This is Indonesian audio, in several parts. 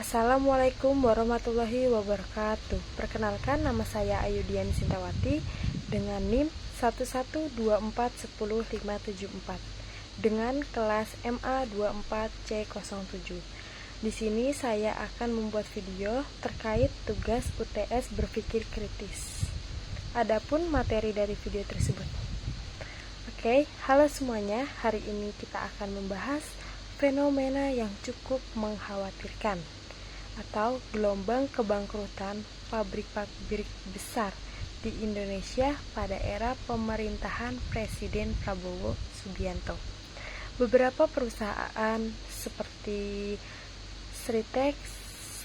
Assalamualaikum warahmatullahi wabarakatuh. Perkenalkan, nama saya Ayudian Sintawati dengan NIM 112410574 dengan kelas MA 24C07. Di sini saya akan membuat video terkait tugas UTS berpikir kritis. Adapun materi dari video tersebut. Oke, halo semuanya. Hari ini kita akan membahas fenomena yang cukup mengkhawatirkan atau gelombang kebangkrutan pabrik-pabrik besar di Indonesia pada era pemerintahan Presiden Prabowo Subianto. Beberapa perusahaan seperti Sritex,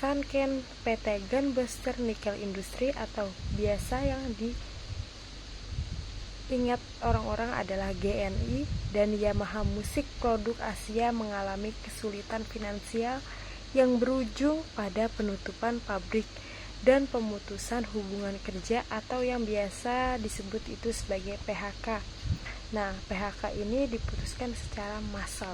Sanken, PT Gunbuster Nikel Industri atau biasa yang diingat orang-orang adalah GNI dan Yamaha Musik Produk Asia mengalami kesulitan finansial yang berujung pada penutupan pabrik dan pemutusan hubungan kerja atau yang biasa disebut itu sebagai PHK. Nah, PHK ini diputuskan secara massal.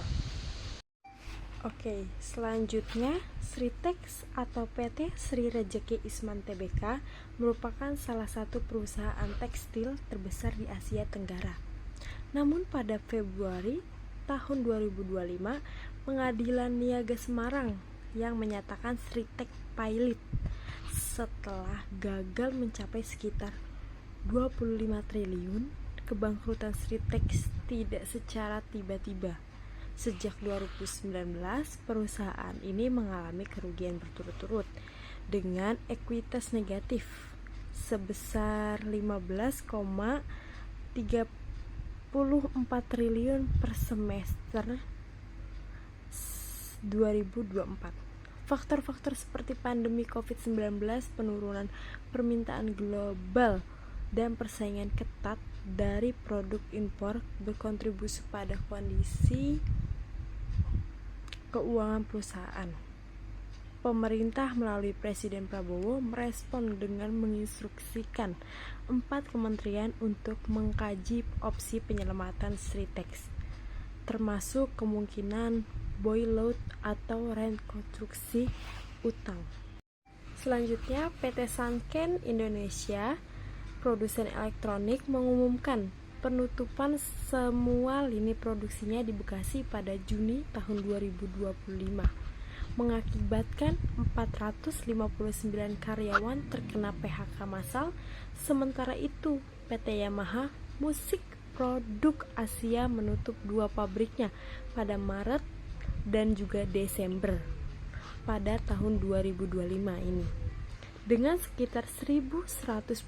Oke, selanjutnya Sritex atau PT Sri Rejeki Isman Tbk merupakan salah satu perusahaan tekstil terbesar di Asia Tenggara. Namun pada Februari tahun 2025, Pengadilan Niaga Semarang yang menyatakan Sritex pilot setelah gagal mencapai sekitar 25 triliun. Kebangkrutan Sritex tidak secara tiba-tiba. Sejak 2019, perusahaan ini mengalami kerugian berturut-turut dengan ekuitas negatif sebesar 15,34 triliun per semester 2024. Faktor-faktor seperti pandemi COVID-19, penurunan permintaan global, dan persaingan ketat dari produk impor berkontribusi pada kondisi keuangan perusahaan. Pemerintah melalui Presiden Prabowo merespon dengan menginstruksikan 4 kementerian untuk mengkaji opsi penyelamatan Sritex, termasuk kemungkinan bailout atau rekonstruksi utang. Selanjutnya, PT Sanken Indonesia, produsen elektronik, mengumumkan penutupan semua lini produksinya di Bekasi pada Juni tahun 2025, mengakibatkan 459 karyawan terkena PHK massal. Sementara itu, PT Yamaha Musik Produk Asia menutup 2 pabriknya pada Maret dan juga Desember pada tahun 2025 ini, dengan sekitar 1.100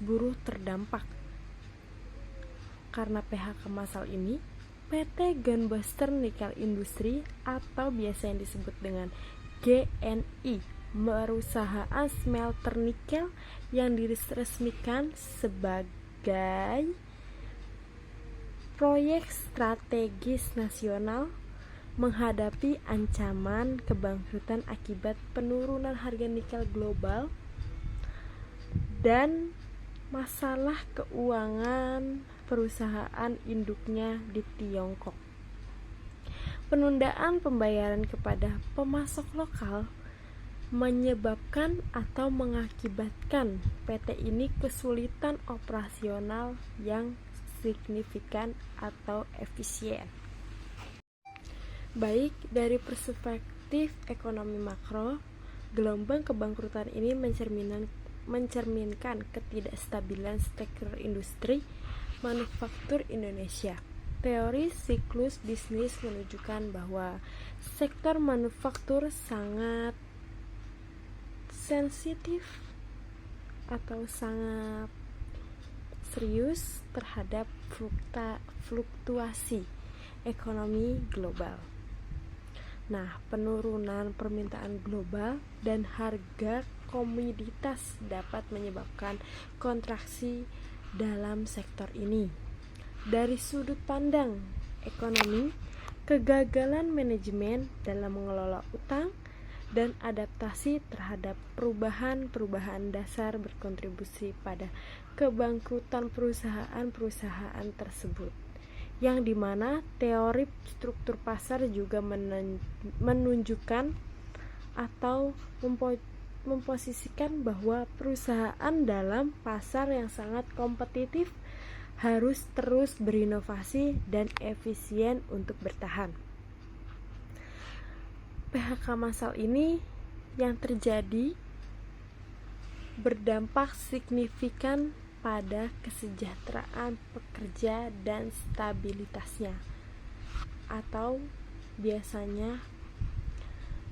buruh terdampak. Karena PHK massal ini, PT Gunbuster Nikel Industri atau biasa yang disebut dengan GNI, perusahaan smelter nikel yang diresmikan sebagai proyek strategis nasional, menghadapi ancaman kebangkrutan akibat penurunan harga nikel global dan masalah keuangan perusahaan induknya di Tiongkok. Penundaan pembayaran kepada pemasok lokal menyebabkan atau mengakibatkan PT ini kesulitan operasional yang signifikan atau efisien. Baik dari perspektif ekonomi makro, gelombang kebangkrutan ini mencerminkan ketidakstabilan sektor industri manufaktur Indonesia. Teori siklus bisnis menunjukkan bahwa sektor manufaktur sangat sensitif atau sangat serius terhadap fluktuasi ekonomi global. Nah, penurunan permintaan global dan harga komoditas dapat menyebabkan kontraksi dalam sektor ini. Dari sudut pandang ekonomi, kegagalan manajemen dalam mengelola utang dan adaptasi terhadap perubahan-perubahan dasar berkontribusi pada kebangkrutan perusahaan-perusahaan tersebut, yang dimana teori struktur pasar juga menunjukkan atau memposisikan bahwa perusahaan dalam pasar yang sangat kompetitif harus terus berinovasi dan efisien untuk bertahan. PHK massal ini yang terjadi berdampak signifikan pada kesejahteraan pekerja dan stabilitasnya, atau biasanya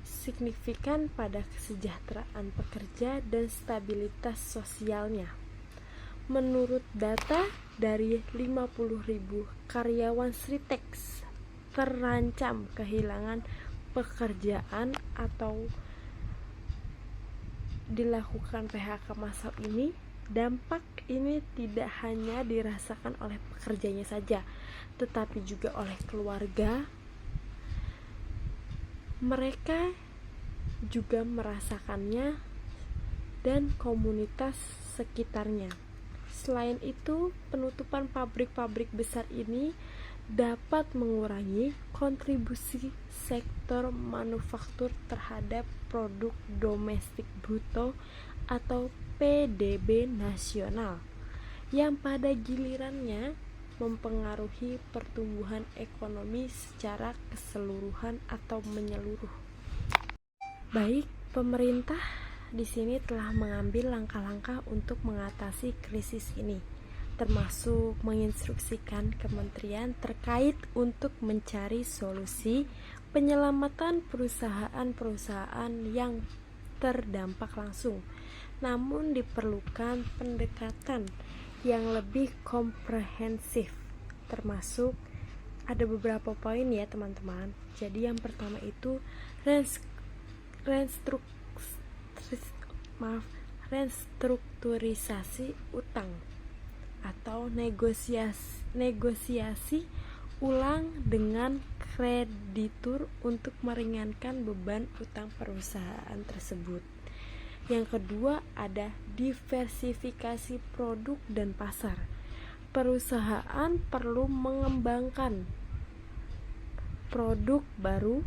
signifikan pada kesejahteraan pekerja dan stabilitas sosialnya. Menurut data dari 50.000 karyawan Sritex terancam kehilangan pekerjaan atau dilakukan PHK massal ini, dampak ini tidak hanya dirasakan oleh pekerjanya saja, tetapi juga oleh keluarga. Mereka juga merasakannya dan komunitas sekitarnya. Selain itu, penutupan pabrik-pabrik besar ini dapat mengurangi kontribusi sektor manufaktur terhadap produk domestik bruto atau PDB nasional, yang pada gilirannya mempengaruhi pertumbuhan ekonomi secara keseluruhan atau menyeluruh. Baik, pemerintah di sini telah mengambil langkah-langkah untuk mengatasi krisis ini, termasuk menginstruksikan kementerian terkait untuk mencari solusi penyelamatan perusahaan-perusahaan yang terdampak langsung. Namun diperlukan pendekatan yang lebih komprehensif, termasuk ada beberapa poin ya teman-teman. Jadi yang pertama itu restrukturisasi utang atau negosiasi ulang dengan kreditur untuk meringankan beban utang perusahaan tersebut. Yang kedua ada diversifikasi produk dan pasar. Perusahaan perlu mengembangkan produk baru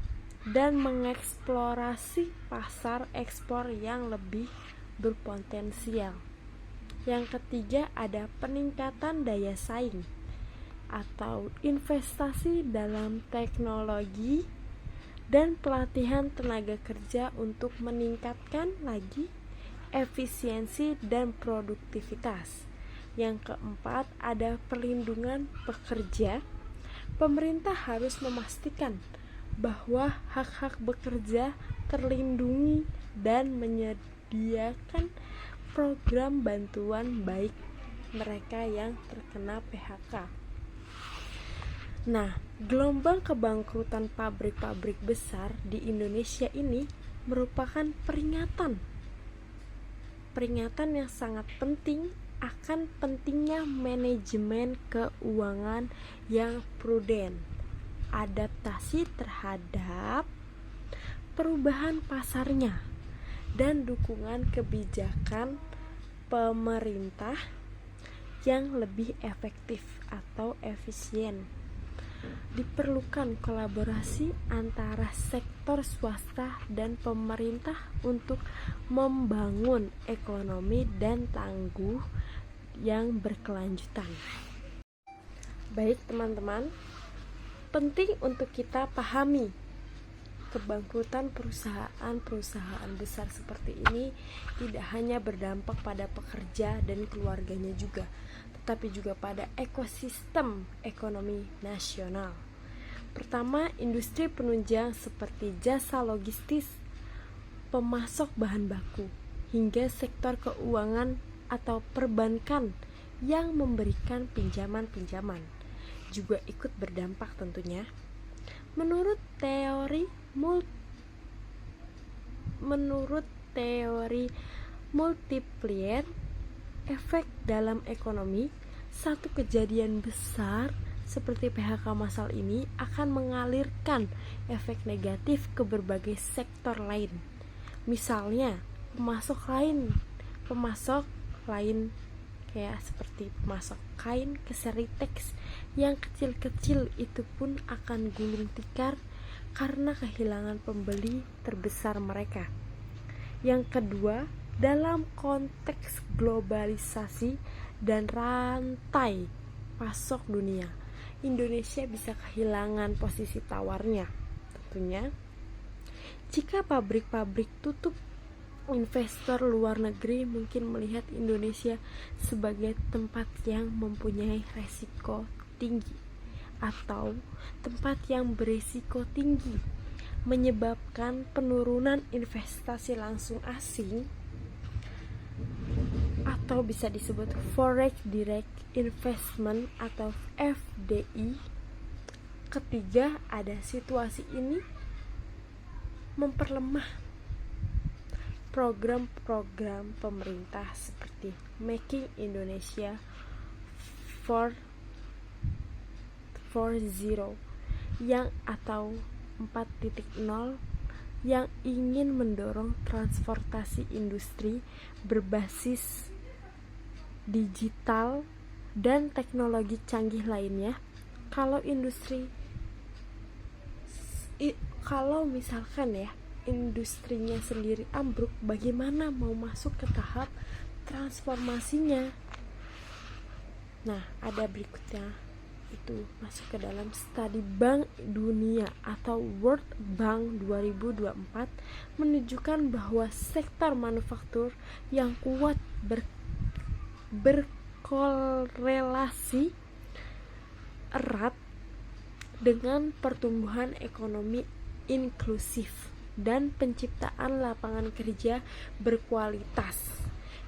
dan mengeksplorasi pasar ekspor yang lebih berpotensial. Yang ketiga ada peningkatan daya saing atau investasi dalam teknologi dan pelatihan tenaga kerja untuk meningkatkan lagi efisiensi dan produktivitas. Yang keempat ada perlindungan pekerja. Pemerintah harus memastikan bahwa hak-hak bekerja terlindungi dan menyediakan program bantuan baik mereka yang terkena PHK. Nah, gelombang kebangkrutan pabrik-pabrik besar di Indonesia ini merupakan peringatan yang sangat penting akan pentingnya manajemen keuangan yang prudent, adaptasi terhadap perubahan pasarnya, dan dukungan kebijakan pemerintah yang lebih efektif atau efisien. Diperlukan kolaborasi antara sektor swasta dan pemerintah untuk membangun ekonomi dan tangguh yang berkelanjutan. Baik teman-teman, penting untuk kita pahami kebangkrutan perusahaan besar seperti ini tidak hanya berdampak pada pekerja dan keluarganya juga, tetapi juga pada ekosistem ekonomi nasional. Pertama, industri penunjang seperti jasa logistis, pemasok bahan baku, hingga sektor keuangan atau perbankan yang memberikan pinjaman-pinjaman juga ikut berdampak tentunya. Menurut teori multiplier efek dalam ekonomi, satu kejadian besar seperti PHK massal ini akan mengalirkan efek negatif ke berbagai sektor lain. Misalnya, pemasok lain kayak seperti pemasok kain ke Sritex yang kecil-kecil itu pun akan gulung tikar karena kehilangan pembeli terbesar mereka. Yang kedua, dalam konteks globalisasi dan rantai pasok dunia, Indonesia bisa kehilangan posisi tawarnya. Tentunya, jika pabrik-pabrik tutup, investor luar negeri mungkin melihat Indonesia sebagai tempat yang mempunyai resiko tinggi atau tempat yang berisiko tinggi, menyebabkan penurunan investasi langsung asing atau bisa disebut Foreign Direct Investment atau FDI. Ketiga, ada situasi ini memperlemah program-program pemerintah seperti Making Indonesia 4.0 yang atau 4.0 yang ingin mendorong transportasi industri berbasis digital dan teknologi canggih lainnya. Kalau misalkan ya industrinya sendiri ambruk, bagaimana mau masuk ke tahap transformasinya? Nah, ada berikutnya, itu masuk ke dalam studi Bank Dunia atau World Bank 2024 menunjukkan bahwa sektor manufaktur yang kuat berkorelasi erat dengan pertumbuhan ekonomi inklusif dan penciptaan lapangan kerja berkualitas.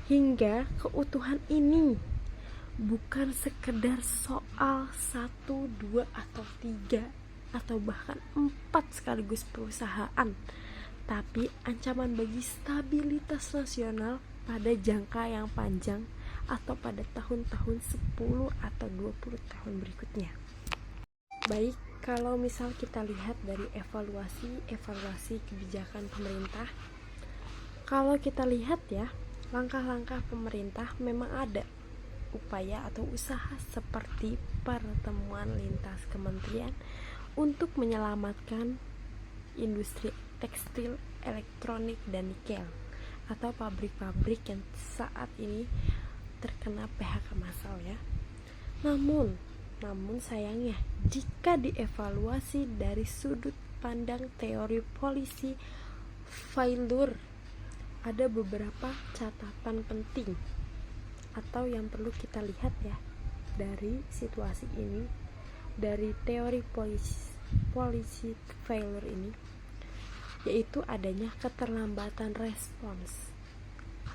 Hingga keutuhan ini bukan sekedar soal 1, 2, atau 3 atau bahkan 4 sekaligus perusahaan, tapi ancaman bagi stabilitas nasional pada jangka yang panjang atau pada tahun-tahun 10 atau 20 tahun berikutnya. Baik, kalau misal kita lihat dari evaluasi kebijakan pemerintah, kalau kita lihat ya, langkah-langkah pemerintah memang ada upaya atau usaha seperti pertemuan lintas kementerian untuk menyelamatkan industri tekstil, elektronik, dan nikel atau pabrik-pabrik yang saat ini terkena PHK massal ya. Namun sayangnya, jika dievaluasi dari sudut pandang teori polisi failure, ada beberapa catatan penting atau yang perlu kita lihat ya dari situasi ini, dari teori polisi failure ini, yaitu adanya keterlambatan respons.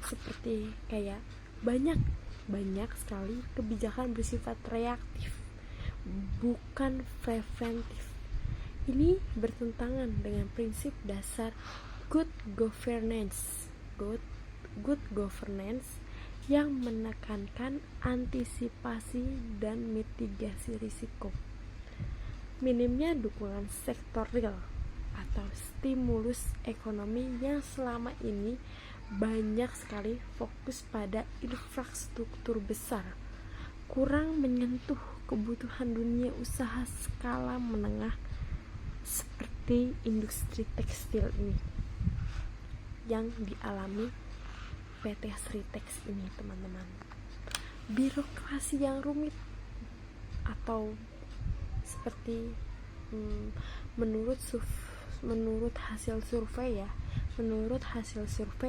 Seperti kayak banyak sekali kebijakan bersifat reaktif, bukan preventif. Ini bertentangan dengan prinsip dasar good governance yang menekankan antisipasi dan mitigasi risiko. Minimnya dukungan sektor real atau stimulus ekonomi yang selama ini banyak sekali fokus pada infrastruktur besar, kurang menyentuh kebutuhan dunia usaha skala menengah seperti industri tekstil ini yang dialami PT Sritex ini, teman-teman. Birokrasi yang rumit atau seperti menurut hasil survei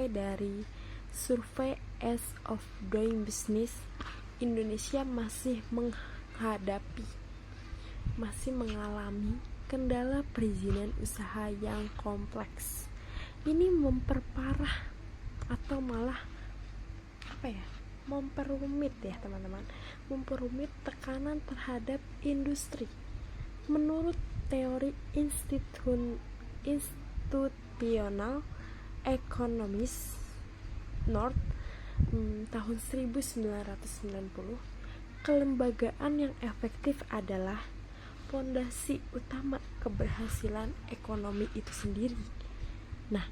dari Survey Ease of Doing Business, Indonesia masih mengalami kendala perizinan usaha yang kompleks. Ini memperparah atau malah memperumit ya teman-teman, memperumit tekanan terhadap industri. Menurut teori institutional economist North tahun 1990, kelembagaan yang efektif adalah fondasi utama keberhasilan ekonomi itu sendiri. Nah,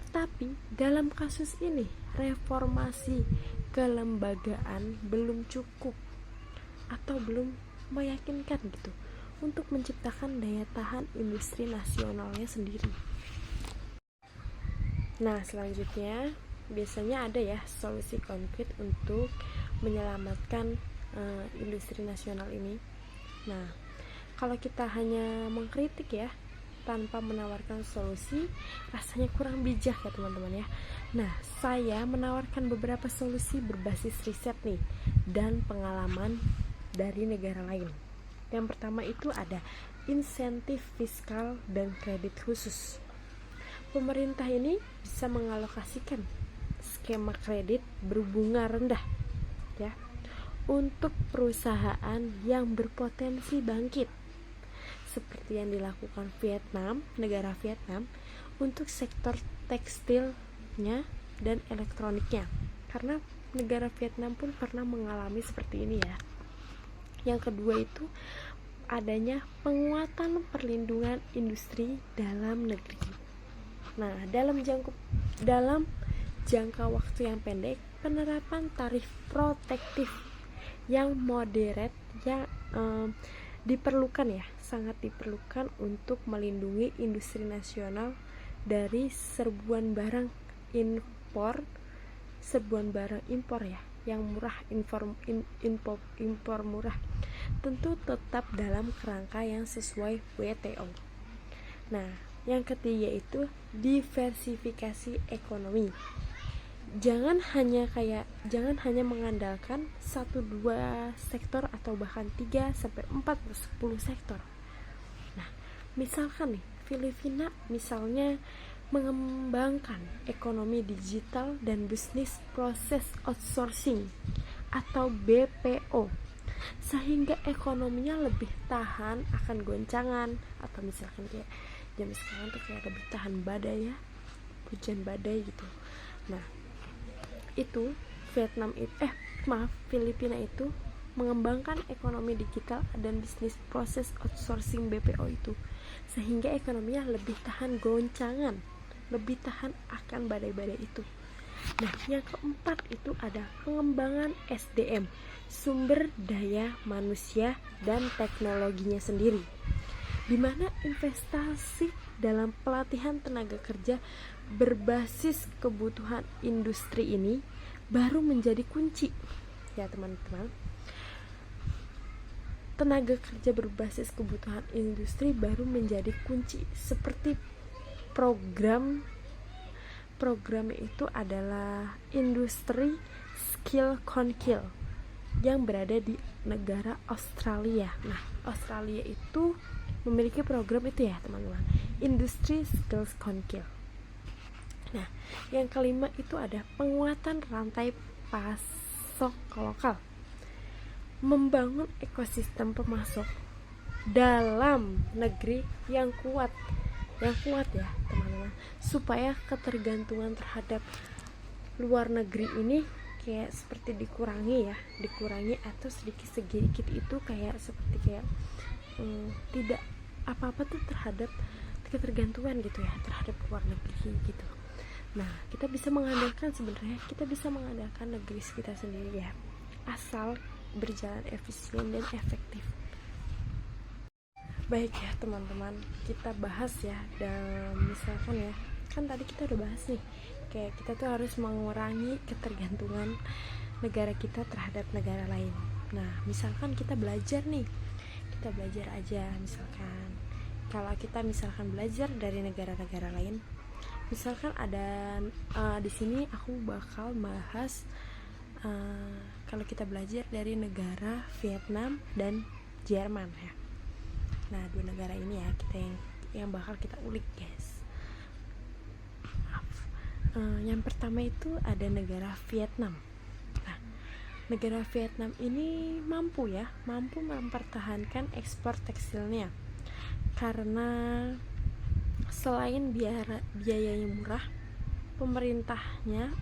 tetapi dalam kasus ini reformasi kelembagaan belum cukup atau belum meyakinkan gitu untuk menciptakan daya tahan industri nasionalnya sendiri. Nah, selanjutnya biasanya ada ya solusi konkret untuk menyelamatkan industri nasional ini. Nah, kalau kita hanya mengkritik ya tanpa menawarkan solusi, rasanya kurang bijak ya teman-teman ya. Nah, saya menawarkan beberapa solusi berbasis riset nih dan pengalaman dari negara lain. Yang pertama itu ada insentif fiskal dan kredit khusus. Pemerintah ini bisa mengalokasikan skema kredit berbunga rendah ya untuk perusahaan yang berpotensi bangkit, seperti yang dilakukan negara Vietnam untuk sektor tekstilnya dan elektroniknya, karena negara Vietnam pun pernah mengalami seperti ini ya. Yang kedua itu adanya penguatan perlindungan industri dalam negeri. Nah, dalam jangka waktu yang pendek, penerapan tarif protektif yang moderat yang diperlukan ya, sangat diperlukan untuk melindungi industri nasional dari serbuan barang impor ya, yang murah, impor murah, tentu tetap dalam kerangka yang sesuai WTO. Nah, yang ketiga itu diversifikasi ekonomi. Jangan hanya mengandalkan 1-2 sektor atau bahkan 3 sampai 4 10 sektor. Nah, misalkan nih Filipina misalnya mengembangkan ekonomi digital dan bisnis proses outsourcing atau BPO, sehingga ekonominya lebih tahan akan goncangan, atau misalkan kayak jam sekarang tuh kayak lebih tahan badai ya, hujan badai gitu. Nah, itu Filipina itu mengembangkan ekonomi digital dan bisnis proses outsourcing BPO itu, sehingga ekonominya lebih tahan goncangan, lebih tahan akan badai-badai itu. Nah, yang keempat itu ada pengembangan SDM, sumber daya manusia dan teknologinya sendiri, di mana investasi dalam pelatihan tenaga kerja berbasis kebutuhan industri ini baru menjadi kunci ya teman-teman. Tenaga kerja berbasis kebutuhan industri baru menjadi kunci, seperti programnya itu adalah industri skill konkill yang berada di negara Australia. Nah, Australia itu memiliki program itu ya teman-teman, industri skills konkill. Nah, yang kelima itu ada penguatan rantai pasok lokal, membangun ekosistem pemasok dalam negeri yang kuat ya teman-teman, supaya ketergantungan terhadap luar negeri ini kayak seperti dikurangi atau sedikit itu kayak seperti tidak apa-apa tuh terhadap ketergantungan gitu ya terhadap luar negeri gitu. Nah, kita bisa mengandalkan negeri kita sendiri ya, asal berjalan efisien dan efektif. Baik ya teman-teman, kita bahas ya, dan misalkan ya, kan tadi kita udah bahas nih, kayak kita tuh harus mengurangi ketergantungan negara kita terhadap negara lain. Nah, misalkan kita belajar aja, misalkan kalau kita belajar dari negara-negara lain, misalkan ada di sini aku bakal bahas kalau kita belajar dari negara Vietnam dan Jerman ya. Nah, 2 negara ini ya yang bakal kita ulik guys. Yang pertama itu ada negara Vietnam. Nah, negara Vietnam ini mampu mempertahankan ekspor tekstilnya karena selain biayanya murah, pemerintahnya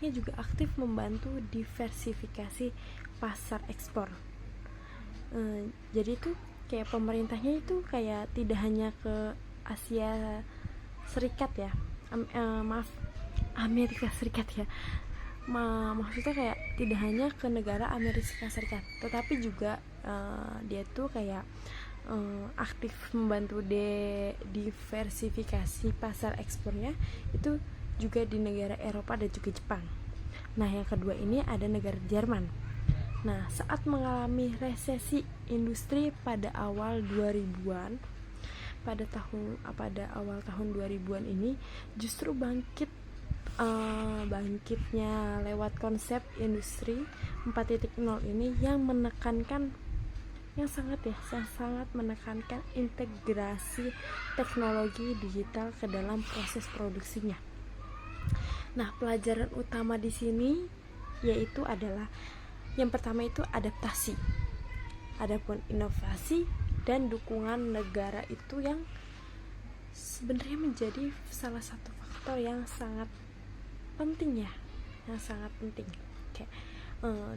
juga aktif membantu diversifikasi pasar ekspor. Jadi itu kayak pemerintahnya itu kayak tidak hanya ke Asia Serikat ya, Amerika Serikat ya, maksudnya kayak tidak hanya ke negara Amerika Serikat, tetapi juga dia tuh kayak aktif membantu diversifikasi pasar ekspornya itu juga di negara Eropa dan juga Jepang. Nah, yang kedua ini ada negara Jerman. Nah, saat mengalami resesi industri pada awal 2000-an, pada awal tahun 2000-an ini justru bangkitnya lewat konsep industri 4.0 ini yang sangat menekankan integrasi teknologi digital ke dalam proses produksinya. Nah, pelajaran utama di sini yaitu adalah yang pertama itu adaptasi. Adapun inovasi dan dukungan negara itu yang sebenarnya menjadi salah satu faktor yang sangat penting ya, yang sangat penting. Kayak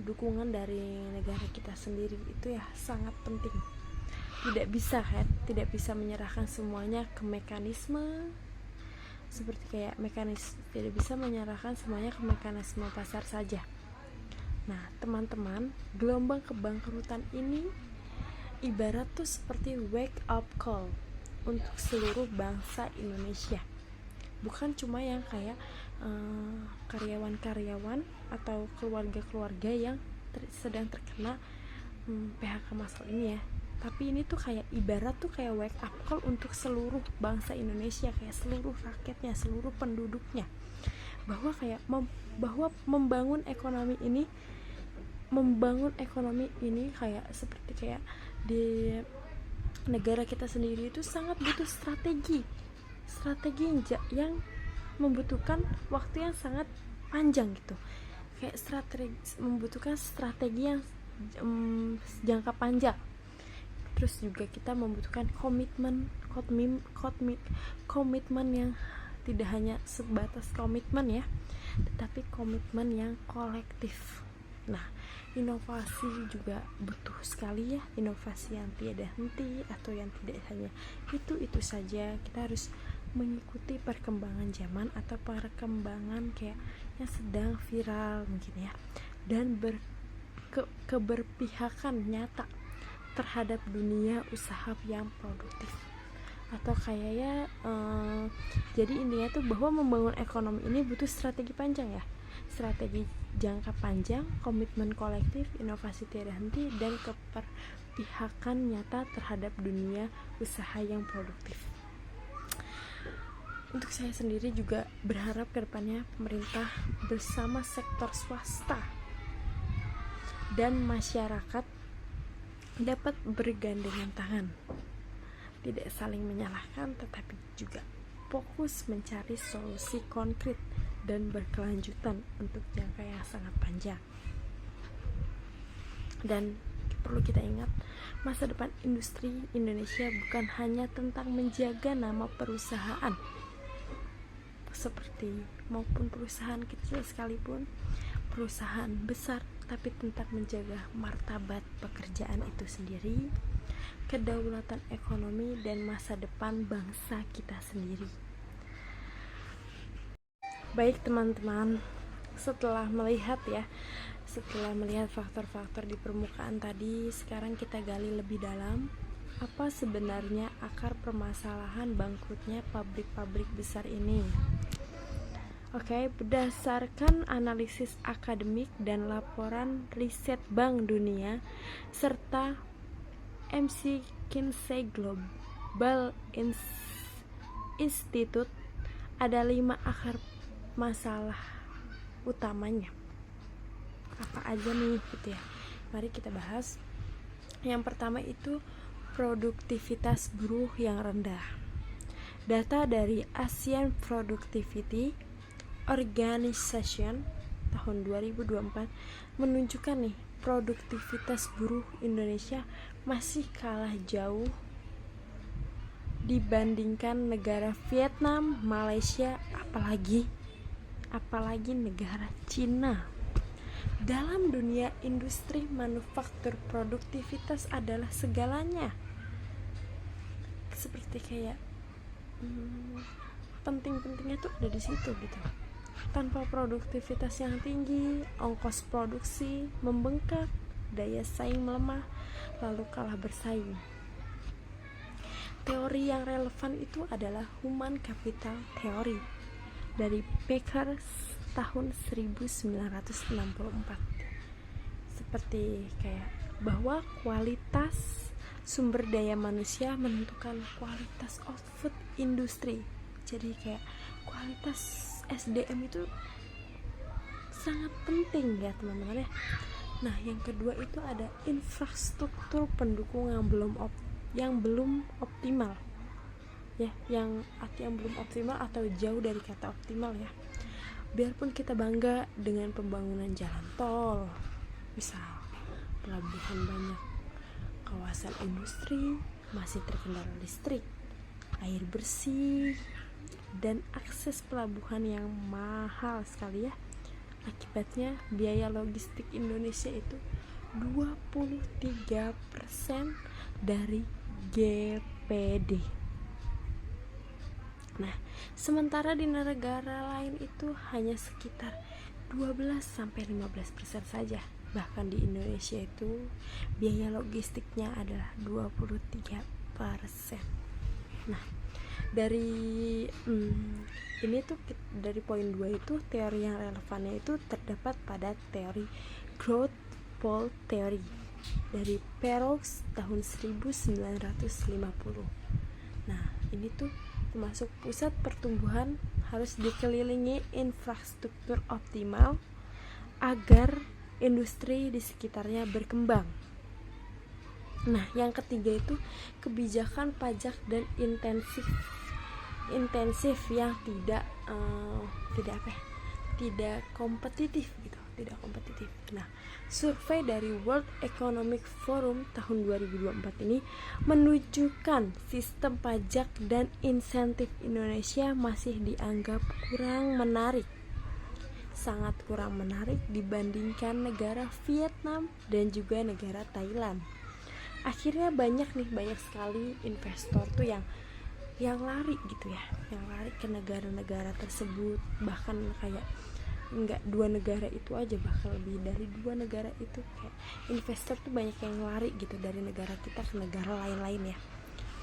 dukungan dari negara kita sendiri itu ya sangat penting. Tidak bisa menyerahkan semuanya ke mekanisme tidak bisa menyerahkan semuanya ke mekanisme pasar saja. Nah, teman-teman, gelombang kebangkrutan ini ibarat tuh seperti wake up call untuk seluruh bangsa Indonesia. Bukan cuma yang kayak karyawan-karyawan atau keluarga-keluarga yang sedang terkena PHK massal ini ya, tapi ini tuh kayak ibarat tuh kayak wake up call untuk seluruh bangsa Indonesia, kayak seluruh rakyatnya, seluruh penduduknya, bahwa membangun ekonomi ini kayak seperti kayak di negara kita sendiri itu sangat butuh strategi yang membutuhkan waktu yang sangat panjang gitu, kayak membutuhkan strategi yang jangka panjang. Terus juga kita membutuhkan komitmen yang tidak hanya sebatas komitmen ya, tetapi komitmen yang kolektif. Nah, inovasi juga butuh sekali ya, inovasi yang tiada henti atau yang tidak hanya itu saja. Kita harus mengikuti perkembangan zaman atau perkembangan kayak yang sedang viral mungkin ya, dan keberpihakan nyata terhadap dunia usaha yang produktif. Atau kayak ya jadi intinya tuh bahwa membangun ekonomi ini butuh strategi panjang ya, strategi jangka panjang, komitmen kolektif, inovasi tiada henti, dan keberpihakan nyata terhadap dunia usaha yang produktif. Untuk saya sendiri juga berharap ke depannya pemerintah bersama sektor swasta dan masyarakat dapat bergandengan tangan, tidak saling menyalahkan, tetapi juga fokus mencari solusi konkret dan berkelanjutan untuk jangka yang sangat panjang. Dan perlu kita ingat, masa depan industri Indonesia bukan hanya tentang menjaga nama perusahaan maupun perusahaan kecil sekalipun, perusahaan besar, tapi tentang menjaga martabat pekerjaan itu sendiri, kedaulatan ekonomi, dan masa depan bangsa kita sendiri. Baik teman-teman, setelah melihat faktor-faktor di permukaan tadi, sekarang kita gali lebih dalam apa sebenarnya akar permasalahan bangkrutnya pabrik-pabrik besar ini. Oke, berdasarkan analisis akademik dan laporan riset Bank Dunia serta McKinsey Global Institute, ada 5 akar masalah utamanya. Apa aja nih gitu ya? Mari kita bahas. Yang pertama itu produktivitas buruh yang rendah. Data dari Asian Productivity Organization tahun 2024 menunjukkan nih, produktivitas buruh Indonesia masih kalah jauh dibandingkan negara Vietnam, Malaysia, apalagi negara Cina. Dalam dunia industri manufaktur, produktivitas adalah segalanya. Seperti kayak penting-pentingnya tuh ada di situ gitu. Tanpa produktivitas yang tinggi, ongkos produksi membengkak, daya saing melemah, lalu kalah bersaing. Teori yang relevan itu adalah Human Capital Theory dari Becker tahun 1964. Seperti kayak bahwa kualitas sumber daya manusia menentukan kualitas output industri. Jadi kayak kualitas SDM itu sangat penting ya teman-teman ya. Nah, yang kedua itu ada infrastruktur pendukung yang belum optimal. Ya, yang belum optimal atau jauh dari kata optimal ya. Biarpun kita bangga dengan pembangunan jalan tol, misal pelabuhan banyak, kawasan industri masih terkendala listrik, air bersih, dan akses pelabuhan yang mahal sekali ya. Akibatnya biaya logistik Indonesia itu 23% dari GPD. Nah, sementara di negara lain itu hanya sekitar 12-15% saja. Bahkan di Indonesia itu biaya logistiknya adalah 23%. Nah, dari ini tuh dari poin 2 itu teori yang relevannya itu terdapat pada teori growth pole theory dari Perroux tahun 1950. Nah, ini tuh termasuk pusat pertumbuhan harus dikelilingi infrastruktur optimal agar industri di sekitarnya berkembang. Nah, yang ketiga itu kebijakan pajak dan intensif yang tidak kompetitif gitu, tidak kompetitif. Nah, survei dari World Economic Forum tahun 2024 ini menunjukkan sistem pajak dan insentif Indonesia masih dianggap kurang menarik. Sangat kurang menarik dibandingkan negara Vietnam dan juga negara Thailand. Akhirnya banyak sekali investor tuh yang lari gitu ya, yang lari ke negara-negara tersebut. Bahkan kayak enggak 2 negara itu aja, bahkan lebih dari 2 negara itu, kayak investor tuh banyak yang lari gitu dari negara kita ke negara lain-lain ya.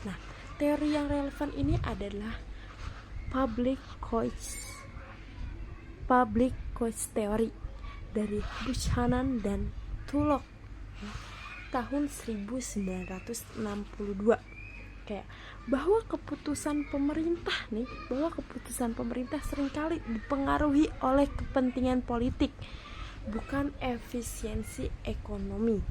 Nah, teori yang relevan ini adalah public choice theory dari Buchanan dan Tulloch tahun 1962. Kayak bahwa keputusan pemerintah seringkali dipengaruhi oleh kepentingan politik, bukan efisiensi ekonomi.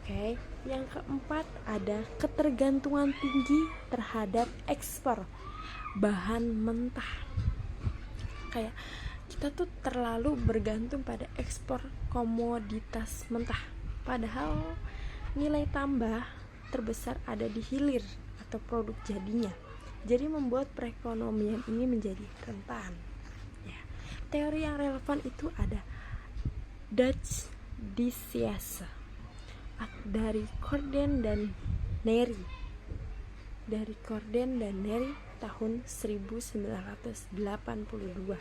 Oke. Yang keempat ada ketergantungan tinggi terhadap ekspor bahan mentah. Kayak kita tuh terlalu bergantung pada ekspor komoditas mentah, padahal nilai tambah terbesar ada di hilir atau produk jadinya. Jadi membuat perekonomian ini menjadi rentan ya. Teori yang relevan itu ada Dutch Disease dari Corden dan Neri tahun 1982.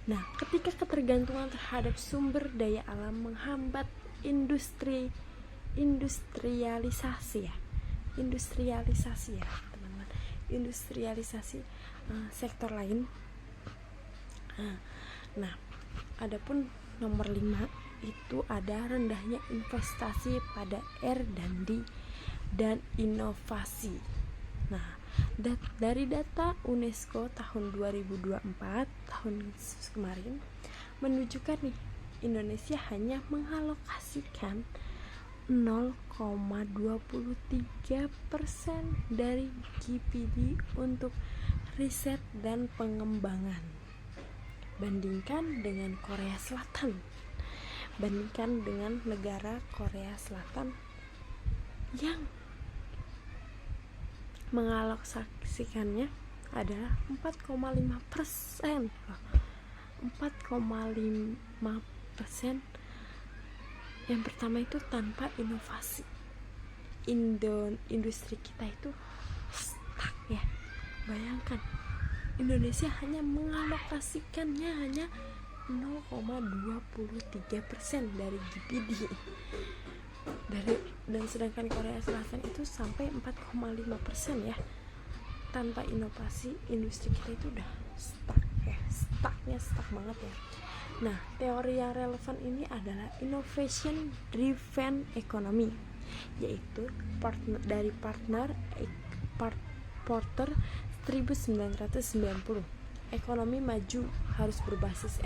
Nah, ketika ketergantungan terhadap sumber daya alam menghambat industrialisasi ya teman-teman, industrialisasi sektor lain. Nah, adapun nomor 5 itu ada rendahnya investasi pada R&D dan inovasi. Nah, dari data UNESCO tahun 2024 tahun kemarin menunjukkan nih, Indonesia hanya mengalokasikan 0,23% dari GDP untuk riset dan pengembangan. Bandingkan dengan negara Korea Selatan yang mengalokasikannya adalah 4,5%. 4,5%. Yang pertama itu tanpa inovasi. Industri kita itu stuck ya. Bayangkan Indonesia hanya mengalokasikannya hanya 0,23% dari GDP dan sedangkan Korea Selatan itu sampai 4,5% ya. Tanpa inovasi industri kita itu udah stuck banget ya. Nah, teori yang relevan ini adalah innovation driven economy, yaitu dari Porter 1990. Ekonomi maju harus berbasis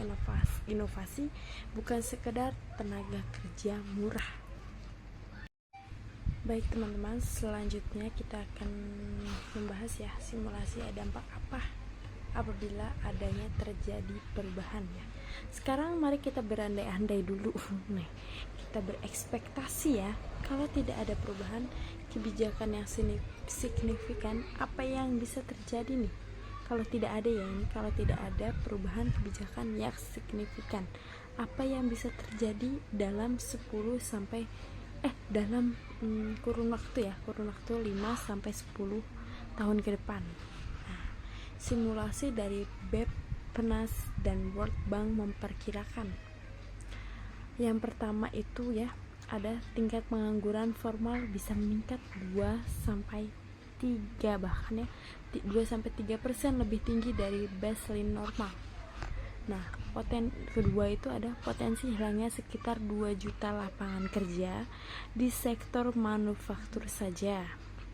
inovasi, bukan sekedar tenaga kerja murah. Baik teman-teman, selanjutnya kita akan membahas ya simulasi dampak apa apabila adanya terjadi perubahan ya. Sekarang mari kita berandai-andai dulu nih. Kita berekspektasi ya, kalau tidak ada perubahan kebijakan yang signifikan, apa yang bisa terjadi nih? Kalau tidak ada ya, ini kalau tidak ada perubahan kebijakan yang signifikan, apa yang bisa terjadi dalam 10 sampai dalam kurun waktu 5 sampai 10 tahun ke depan. Nah, simulasi dari Bepnas dan World Bank memperkirakan yang pertama itu ya, ada tingkat pengangguran formal bisa meningkat 2 sampai 3 bahkan ya 2 sampai 3% lebih tinggi dari baseline normal. Nah, kedua itu ada potensi hilangnya sekitar 2 juta lapangan kerja di sektor manufaktur saja.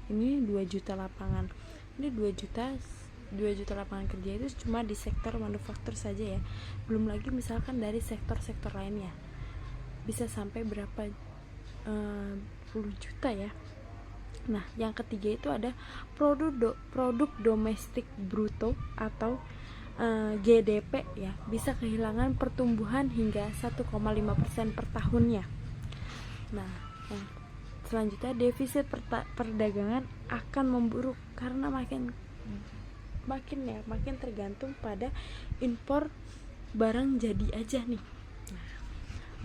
Ini 2 juta lapangan. Ini 2 juta lapangan kerja itu cuma di sektor manufaktur saja ya. Belum lagi misalkan dari sektor-sektor lainnya. Bisa sampai berapa puluh juta ya. Nah, yang ketiga itu ada produk domestik bruto atau GDP ya, bisa kehilangan pertumbuhan hingga 1,5% per tahunnya. Nah, selanjutnya defisit perdagangan akan memburuk karena makin tergantung pada impor barang jadi aja nih. Nah,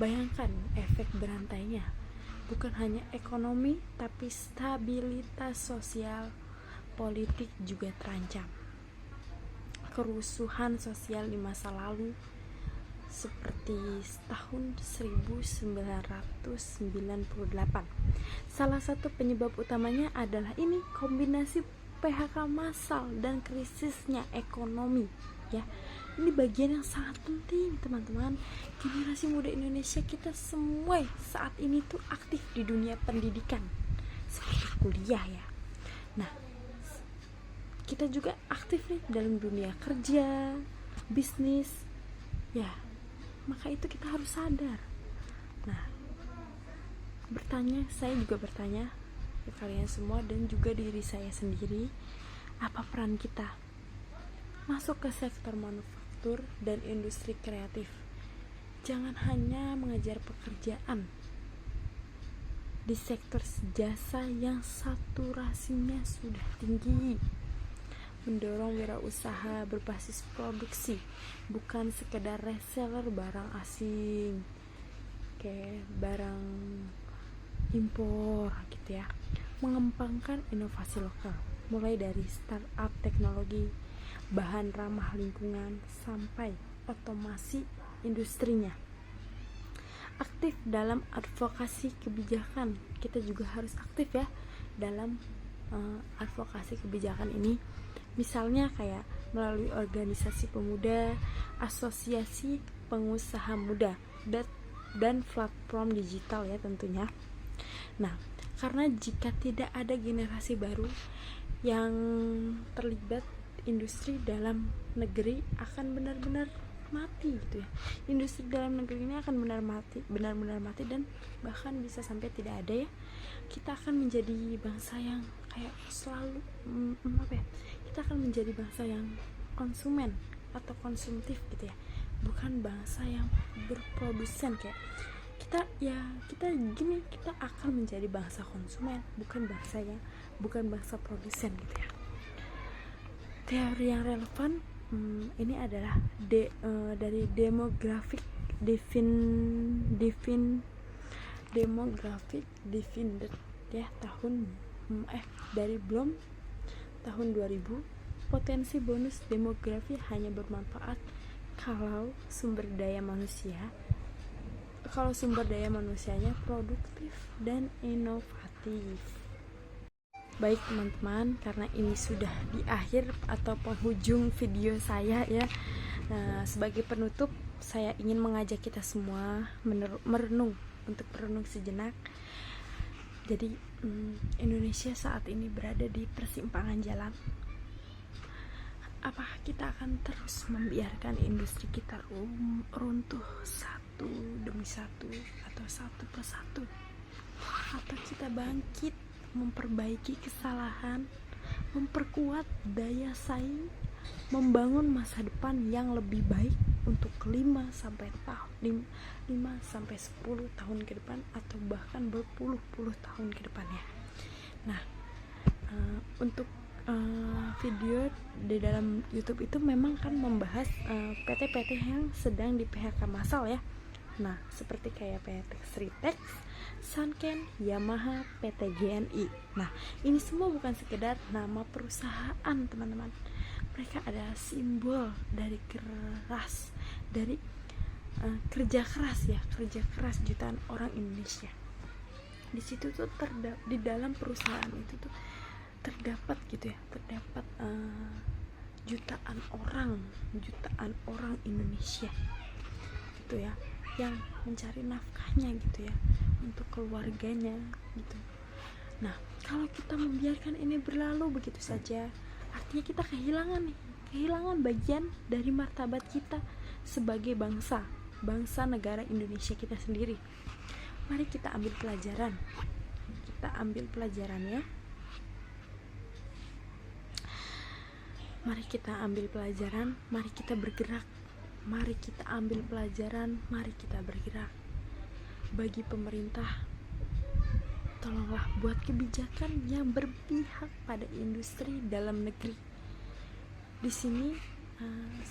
bayangkan efek berantainya, bukan hanya ekonomi tapi stabilitas sosial politik juga terancam. Kerusuhan sosial di masa lalu seperti tahun 1998. Salah satu penyebab utamanya adalah ini kombinasi PHK massal dan krisisnya ekonomi ya. Ini bagian yang sangat penting teman-teman. Generasi muda Indonesia kita semua saat ini tuh aktif di dunia pendidikan seperti kuliah ya. Nah, kita juga aktif nih dalam dunia kerja, bisnis ya, maka itu kita harus sadar. Nah, saya juga bertanya ke kalian semua dan juga diri saya sendiri, apa peran kita masuk ke sektor manufaktur dan industri kreatif? Jangan hanya mengejar pekerjaan di sektor jasa yang saturasinya sudah tinggi. Mendorong wirausaha berbasis produksi, bukan sekedar reseller barang asing kayak barang impor gitu ya. Mengembangkan inovasi lokal mulai dari startup teknologi, bahan ramah lingkungan sampai otomasi industrinya. Aktif dalam advokasi kebijakan, kita juga harus aktif ya dalam advokasi kebijakan ini. Misalnya kayak melalui organisasi pemuda, asosiasi pengusaha muda, dan platform digital ya tentunya. Nah, karena jika tidak ada generasi baru yang terlibat industri dalam negeri akan benar-benar mati gitu ya. Industri dalam negeri ini akan benar-benar mati dan bahkan bisa sampai tidak ada ya. Kita akan menjadi bangsa yang kayak selalu kita akan menjadi bangsa yang konsumen atau konsumtif gitu ya, bukan bangsa yang berprodusen. Kayak kita akan menjadi bangsa konsumen, bukan bangsa produsen gitu ya. Teori yang relevan ini adalah dari demographic dividend ya, dari Bloom tahun 2000. potensi bonus demografi hanya bermanfaat kalau sumber daya manusianya produktif dan inovatif. Baik teman-teman, karena ini sudah di akhir atau penghujung video saya ya. Sebagai penutup, saya ingin mengajak kita semua merenung sejenak. Jadi Indonesia saat ini berada di persimpangan jalan. Apakah kita akan terus membiarkan industri kita runtuh satu demi satu atau satu persatu, atau kita bangkit memperbaiki kesalahan, memperkuat daya saing, membangun masa depan yang lebih baik untuk 5 sampai 10 tahun ke depan, atau bahkan berpuluh-puluh tahun ke depannya. Nah, untuk video di dalam YouTube itu memang kan membahas PT-PT yang sedang di PHK massal ya. Nah, seperti kayak PT Sritex, Sanken, Yamaha, PT GNI. Nah, ini semua bukan sekedar nama perusahaan, teman-teman. Mereka adalah simbol dari kerja keras jutaan orang Indonesia. Di situ tuh di dalam perusahaan itu tuh terdapat jutaan orang Indonesia gitu ya, yang mencari nafkahnya gitu ya untuk keluarganya gitu. Nah, kalau kita membiarkan ini berlalu begitu saja, artinya kita kehilangan bagian dari martabat kita sebagai bangsa negara Indonesia kita sendiri. Mari kita ambil pelajaran ya. Mari kita ambil pelajaran, mari kita bergerak. Mari kita ambil pelajaran, mari kita bergerak. Bagi pemerintah, tolonglah buat kebijakan yang berpihak pada industri dalam negeri. Di sini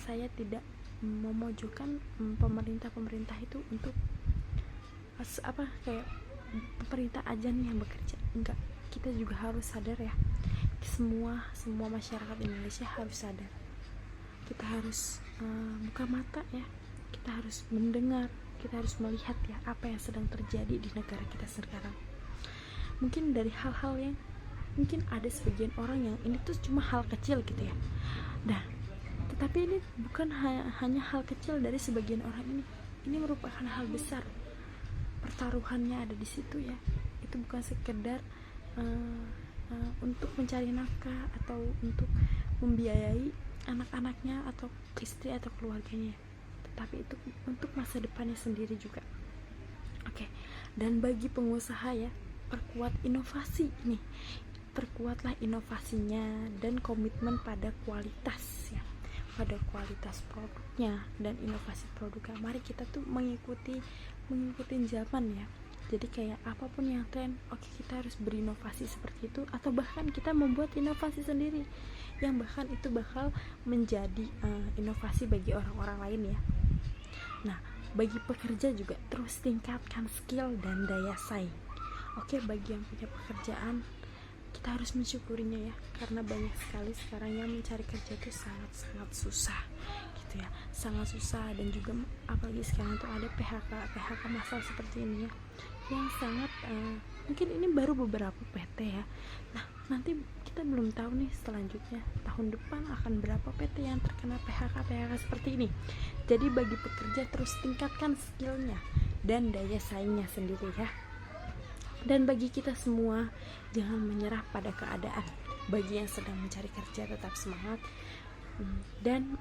saya tidak memojokkan pemerintah itu untuk kayak pemerintah aja nih yang bekerja. Enggak, kita juga harus sadar ya. Semua masyarakat Indonesia harus sadar. Kita harus buka mata ya. Kita harus mendengar, kita harus melihat ya apa yang sedang terjadi di negara kita sekarang. Mungkin dari hal-hal yang mungkin ada sebagian orang yang ini tuh cuma hal kecil gitu ya. Nah, tetapi ini bukan hanya hal kecil dari sebagian orang ini. Ini merupakan hal besar. Pertaruhannya ada di situ ya. Itu bukan sekedar untuk mencari nafkah atau untuk membiayai anak-anaknya atau istri atau keluarganya, tetapi itu untuk masa depannya sendiri juga. Oke. Dan bagi pengusaha ya, perkuat inovasi nih, perkuatlah inovasinya dan komitmen pada kualitas ya, pada kualitas produknya dan inovasi produknya. Mari kita tuh mengikuti zaman ya. Jadi kayak apapun yang tren, oke, kita harus berinovasi seperti itu, atau bahkan kita membuat inovasi sendiri yang bahkan itu bakal menjadi inovasi bagi orang-orang lain ya. Nah, bagi pekerja juga terus tingkatkan skill dan daya saing. Oke, bagi yang punya pekerjaan, kita harus mensyukurinya ya, karena banyak sekali sekarang yang mencari kerja itu sangat susah gitu ya, sangat susah. Dan juga apalagi sekarang itu ada PHK massal seperti ini ya, yang sangat mungkin ini baru beberapa PT ya. Nah, nanti kita belum tahu nih selanjutnya tahun depan akan berapa PT yang terkena PHK seperti ini. Jadi bagi pekerja terus tingkatkan skillnya dan daya saingnya sendiri ya. Dan bagi kita semua, jangan menyerah pada keadaan. Bagi yang sedang mencari kerja, tetap semangat. Dan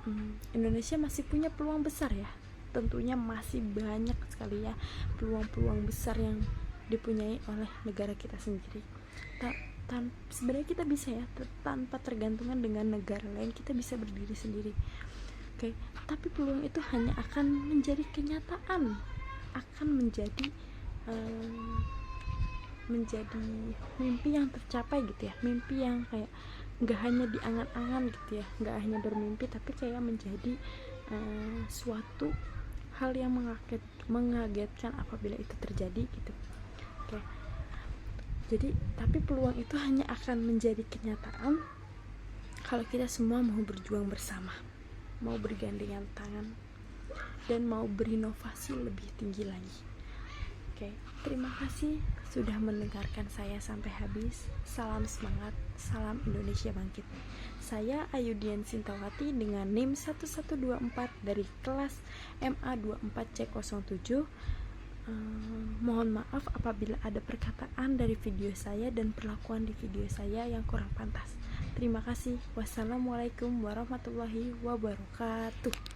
Indonesia masih punya peluang besar ya. Tentunya masih banyak sekali ya peluang-peluang besar yang dipunyai oleh negara kita sendiri. Sebenarnya kita bisa ya, tanpa tergantungan dengan negara lain, kita bisa berdiri sendiri. Oke, tapi peluang itu hanya akan menjadi kenyataan, akan menjadi mimpi yang tercapai gitu ya, mimpi yang kayak nggak hanya di angan-angan gitu ya, nggak hanya bermimpi, tapi kayak menjadi suatu hal yang mengagetkan apabila itu terjadi gitu. Oke. Jadi tapi peluang itu hanya akan menjadi kenyataan kalau kita semua mau berjuang bersama, mau bergandengan tangan, dan mau berinovasi lebih tinggi lagi. Oke, terima kasih sudah mendengarkan saya sampai habis. Salam semangat, salam Indonesia bangkit. Saya Ayudian Sintawati dengan NIM 1124 dari kelas MA24C07. Mohon maaf apabila ada perkataan dari video saya dan perlakuan di video saya yang kurang pantas. Terima kasih. Wassalamualaikum warahmatullahi wabarakatuh.